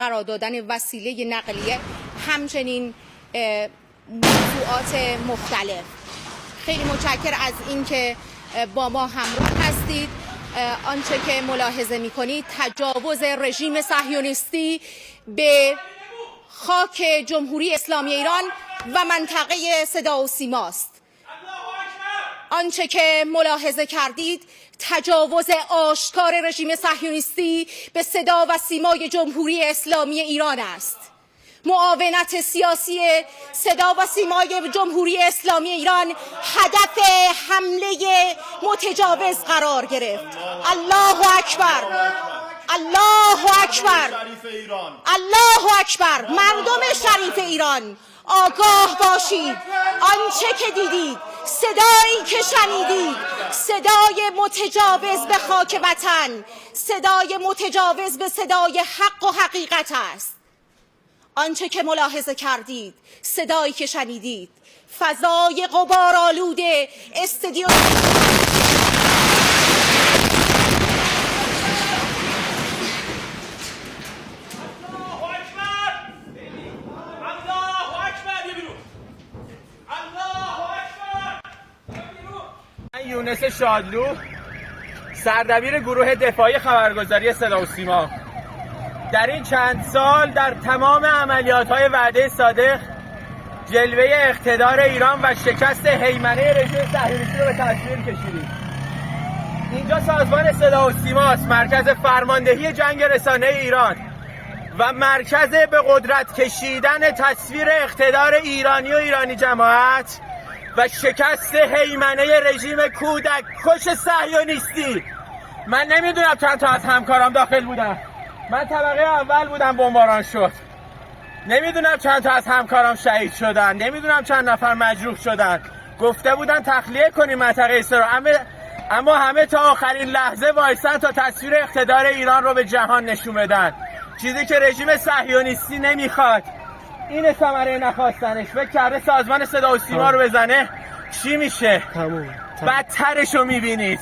قرار دادن وسیله نقلیه، همچنین موضوعات مختلف. خیلی متشکر از اینکه با ما همراه هستید. آنچه که ملاحظه می‌کنید تجاوز رژیم صهیونیستی به خاک جمهوری اسلامی ایران و منطقه صدا و سیماست. آنچه که ملاحظه کردید تجاوز آشکار رژیم صهیونیستی به صدا و سیمای جمهوری اسلامی ایران است. معاونت سیاسی صدا و سیمای جمهوری اسلامی ایران هدف حمله متجاوز قرار گرفت. الله اکبر، الله اکبر، الله اکبر. مردم شریف ایران آگاه باشید. آنچه که دیدید، صدایی که شنیدید، صدای متجاوز به خاک وطن، صدای متجاوز به صدای حق و حقیقت است. آنچه که ملاحظه کردید، صدایی که شنیدید، فضای غبارآلود استادیوم یونس شادلو، سردبیر گروه دفاعی خبرگزاری صدا و سیما، در این چند سال در تمام عملیات‌های وعده صادق جلوه اقتدار ایران و شکست هیمنه رژیم صهیونیستی رو به تصویر کشیدیم. اینجا سازمان صدا و سیماست، مرکز فرماندهی جنگ رسانه ایران و مرکز به قدرت کشیدن تصویر اقتدار ایرانی و ایرانی جماعت و شکست هیمنه رژیم کودک کش صهیونیستی. من نمیدونم چند تا از همکارام داخل بودن. من طبقه اول بودم، بمباران شد. نمیدونم چند تا از همکارام شهید شدن، نمیدونم چند نفر مجروح شدن. گفته بودن تخلیه کنیم منطقه اسرا، اما همه تا آخرین لحظه وایسن تا تصویر اقتدار ایران رو به جهان نشون بدن، چیزی که رژیم صهیونیستی نمیخواد. این ثمره نخواستنش. فکر کرده سازمان صدا و سیما رو بزنه چی میشه؟ بدترش رو میبینید.